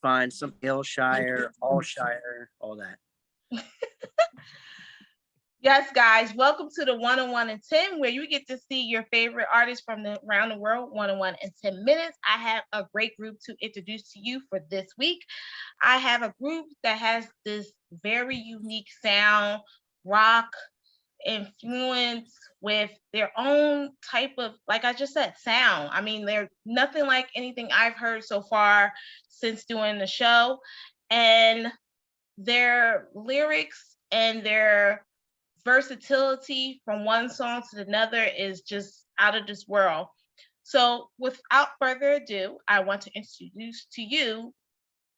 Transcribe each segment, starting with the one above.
fine. Some Hillshire, Allshire, all that. Yes, guys, welcome to the 101 in 10, where you get to see your favorite artists from around the world, 101 in 10 minutes. I have a great group to introduce to you for this week. I have a group that has this very unique sound, rock influence with their own type of, like I just said, sound. I mean, they're nothing like anything I've heard so far since doing the show. And their lyrics and their versatility from one song to another is just out of this world. So without further ado, I want to introduce to you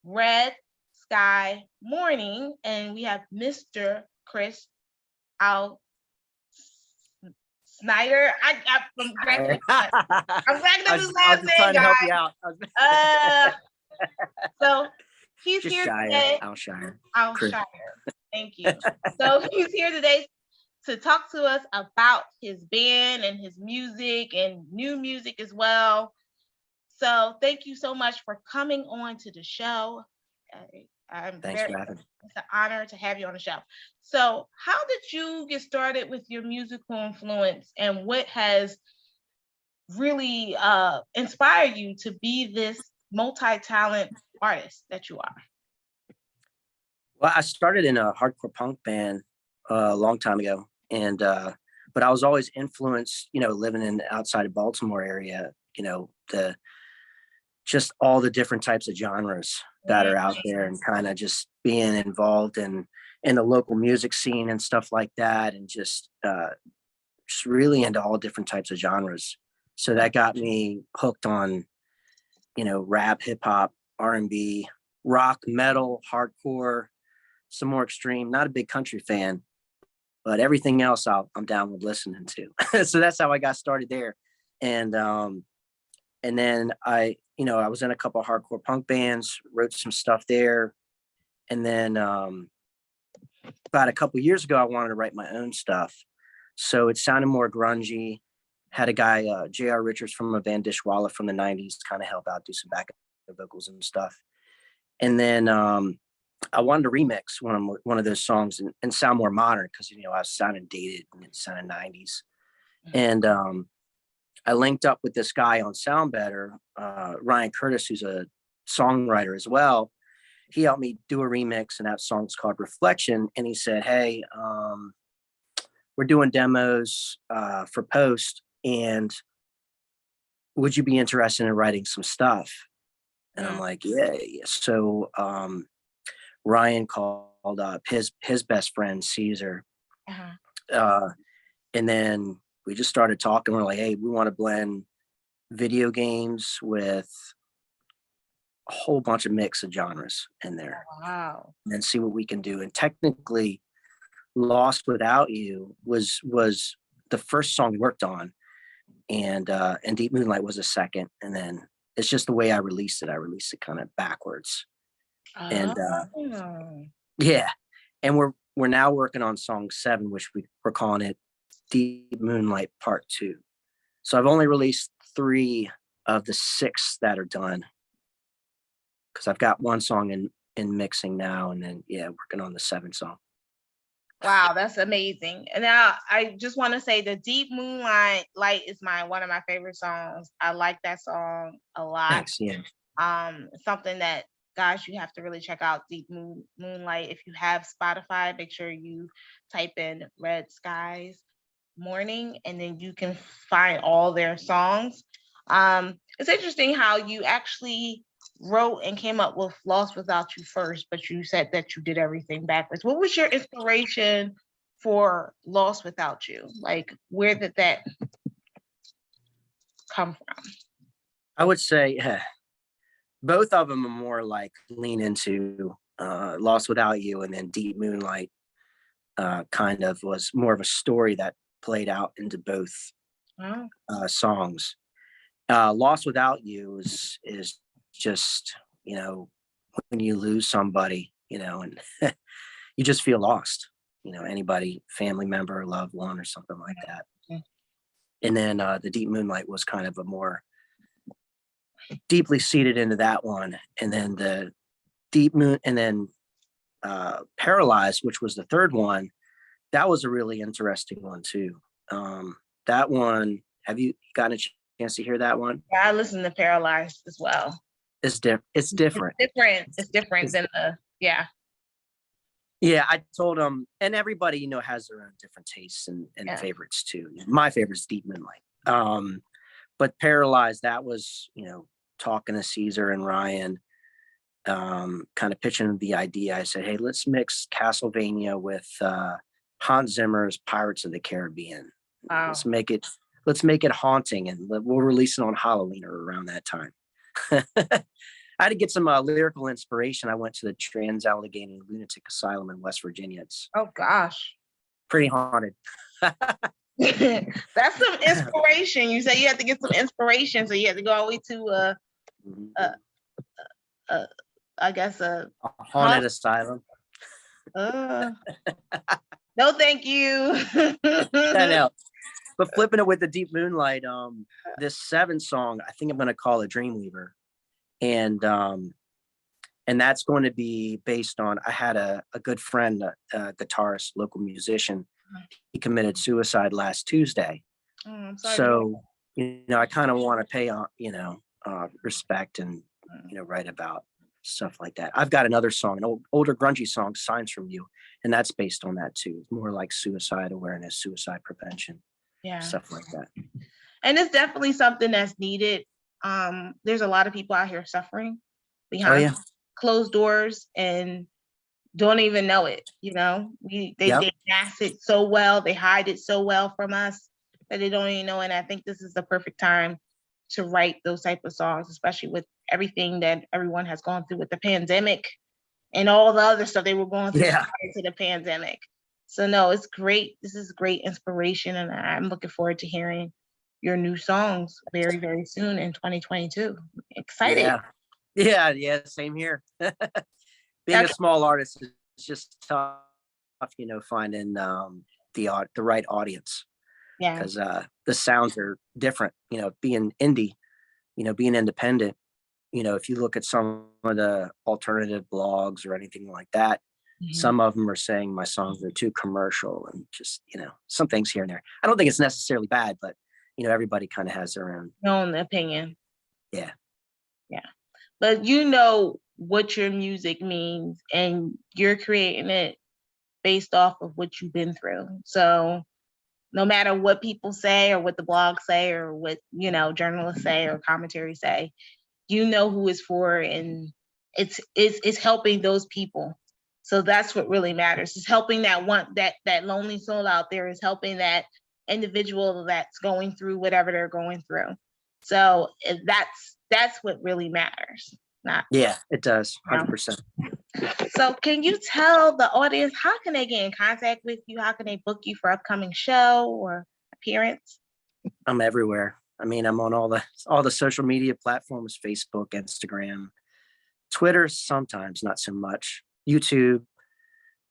Red Sky Mourning, and we have Mr. Chris Al Snyder. I'm cracking up his last name, trying to help you guys. out. So he's Just here Shire, today. Alshire. Thank you. So he's here today to talk to us about his band and his music and new music as well. So thank you so much for coming on to the show. Thanks for having me. It's an honor to have you on the show. So how did you get started with your musical influence, and what has really inspired you to be this multi-talent artist that you are? Well, I started in a hardcore punk band a long time ago, and but I was always influenced, living in the outside of Baltimore area, just all the different types of genres that are out there, and kind of just being involved in the local music scene and stuff like that, and just really into all different types of genres. So that got me hooked on, rap, hip hop, R&B, rock, metal, hardcore, some more extreme. Not a big country fan, but everything else I'm down with listening to. So that's how I got started there. And then I was in a couple of hardcore punk bands, wrote some stuff there. And then about a couple of years ago, I wanted to write my own stuff. So it sounded more grungy. Had a guy, J.R. Richards from a band Dishwalla from the 90s, kind of help out, do some backup vocals and stuff. And then I wanted to remix one of those songs and sound more modern, because, I was sounding dated and it sounded 90s. And I linked up with this guy on Sound Better, Ryan Curtis, who's a songwriter as well. He helped me do a remix, and that song's called Reflection. And he said, hey, we're doing demos for post, and would you be interested in writing some stuff? And I'm like, yeah. So Ryan called up his best friend, Caesar. And then we just started talking. We're like, hey, we want to blend video games with a whole bunch of mix of genres in there. Wow. And then see what we can do. And technically, Lost Without You was the first song we worked on. And Deep Moonlight was a second. And then it's just the way I released it. I released it kind of backwards. And yeah. And we're now working on song 7, which we're calling it Deep Moonlight Part 2. So I've only released 3 of the 6 that are done, because I've got one song in mixing now, and then working on the 7th song. Wow, that's amazing. And now I just want to say the Deep Moonlight is one of my favorite songs. I like that song a lot. Thanks, yeah. Something that, guys, you have to really check out, Deep Moonlight. If you have Spotify, make sure you type in Red Skies Mourning, and then you can find all their songs. It's interesting how you actually wrote and came up with Lost Without You first, but you said that you did everything backwards. What was your inspiration for Lost Without You? Like, where did that come from? I would say both of them are more like lean into Lost Without You, and then Deep Moonlight kind of was more of a story that played out into both songs. Lost Without You is just, when you lose somebody, and you just feel lost, anybody, family member, loved one, or something like that. And then the Deep Moonlight was kind of a more deeply seated into that one. And then Deep Moon, and then Paralyzed, which was the third one. That was a really interesting one too. That one, have you gotten a chance to hear that one? Yeah, I listen to Paralyzed as well. It's different. It's different. It's different than yeah. Yeah, I told them, and everybody, has their own different tastes and favorites too. My favorite's Deep Moonlight. But Paralyzed, that was, talking to Caesar and Ryan, kind of pitching the idea. I said, hey, let's mix Castlevania with Hans Zimmer's Pirates of the Caribbean. Wow. Let's make it haunting, and we'll release it on Halloween or around that time. I had to get some lyrical inspiration. I went to the Trans-Allegheny Lunatic Asylum in West Virginia. It's oh gosh, pretty haunted. That's some inspiration. You said you had to get some inspiration, so you had to go all the way to I guess a haunted asylum. No, thank you. I know. But flipping it with the Deep Moonlight, this 7 song, I think I'm going to call it Dreamweaver. And that's going to be based on, I had a good friend, a guitarist, local musician. He committed suicide last Tuesday. Oh, I'm sorry. So, I kind of want to pay, respect and, write about stuff like that. I've got another song, an older grungy song, Signs from You. And that's based on that too. It's more like suicide awareness, suicide prevention, stuff like that. And it's definitely something that's needed. There's a lot of people out here suffering behind closed doors and don't even know it. They mask it so well, they hide it so well from us that they don't even know. And I think this is the perfect time to write those type of songs, especially with everything that everyone has gone through with the pandemic and all the other stuff they were going through prior to the pandemic. So no, it's great. This is great inspiration, and I'm looking forward to hearing your new songs very, very soon in 2022. Excited. Yeah. Same here. Being a small artist is just tough, finding the right audience. Yeah. Because the sounds are different. Being indie, being independent. If you look at some of the alternative blogs or anything like that, some of them are saying my songs are too commercial and just, some things here and there. I don't think it's necessarily bad, but everybody kind of has their own opinion. Yeah. But what your music means, and you're creating it based off of what you've been through. So no matter what people say or what the blogs say or what, journalists say or commentary say, who it's for, and it's helping those people. So that's what really matters. It's helping that lonely soul out there, is helping that individual that's going through whatever they're going through. So that's what really matters. It does. 100%. So can you tell the audience, how can they get in contact with you? How can they book you for upcoming show or appearance? I'm everywhere. I'm on all the social media platforms, Facebook, Instagram, Twitter, sometimes, not so much. YouTube,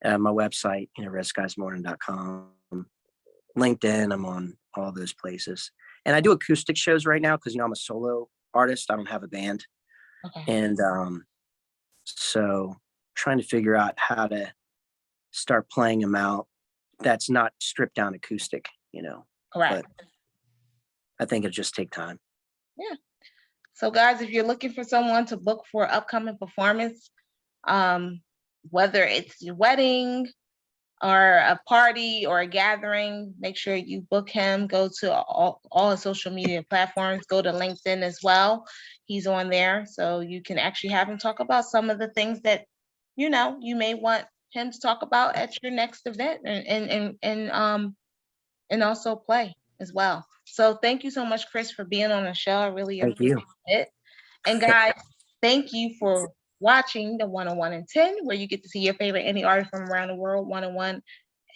my website, redskiesmourning.com, LinkedIn, I'm on all those places. And I do acoustic shows right now because, I'm a solo artist. I don't have a band. Okay. And so trying to figure out how to start playing them out that's not stripped down acoustic, Correct. But I think it'll just take time. Yeah. So guys, if you're looking for someone to book for upcoming performance, whether it's your wedding or a party or a gathering, make sure you book him. Go to all his social media platforms. Go to LinkedIn as well. He's on there. So you can actually have him talk about some of the things that, you may want him to talk about at your next event, and also play as well. So thank you so much, Chris, for being on the show. I really appreciate it. And guys, thank you for watching the 101 in 10, where you get to see your favorite indie artist from around the world, 101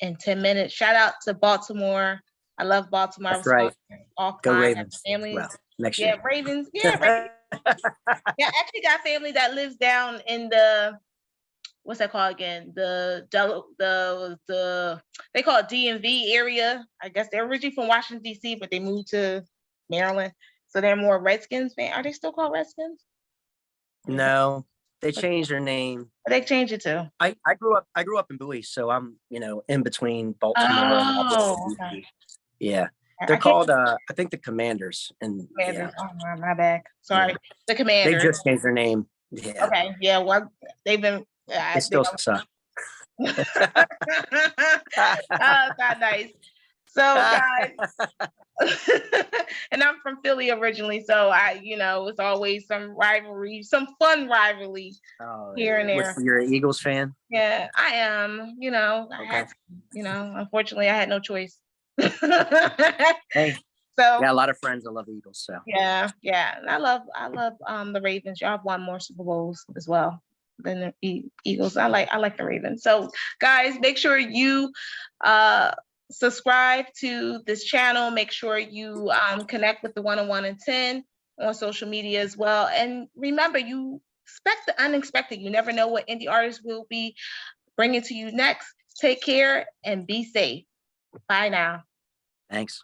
in 10 minutes. Shout out to Baltimore. I love Baltimore. That's right. Go Ravens. Families. Well, next year. Ravens. Yeah, Ravens. I actually got family that lives down in the, what's that called again? The they call it DMV area. I guess they're originally from Washington, D.C., but they moved to Maryland. So they're more Redskins fan. Are they still called Redskins? No, They changed their name. They changed it too. I grew up in Bowie, so I'm, in between Baltimore and Oh, Washington, okay. D.C. Yeah. I They're can't called I think the Commanders, and yeah, Commanders. Oh, my bad. Sorry. yeah. The They Commanders. just changed their name. Yeah. Okay. Yeah. Well, they've been. They They still suck. oh, God, nice. So, guys, and I'm from Philly originally, so it's always some rivalry, some fun rivalry Oh, here and there. you're an Eagles fan? Yeah, I am. I Okay. had to, unfortunately, I had no choice. Hey, So got a lot of friends that love Eagles, so. yeah, and I love the Ravens. Y'all have won more Super Bowls as well than the Eagles. I like the Ravens. So guys, make sure you subscribe to this channel. Make sure you connect with the 101 and 10 on social media as well. And remember, you expect the unexpected. You never know what indie artists will be bringing to you next. Take care and be safe. Bye now. Thanks.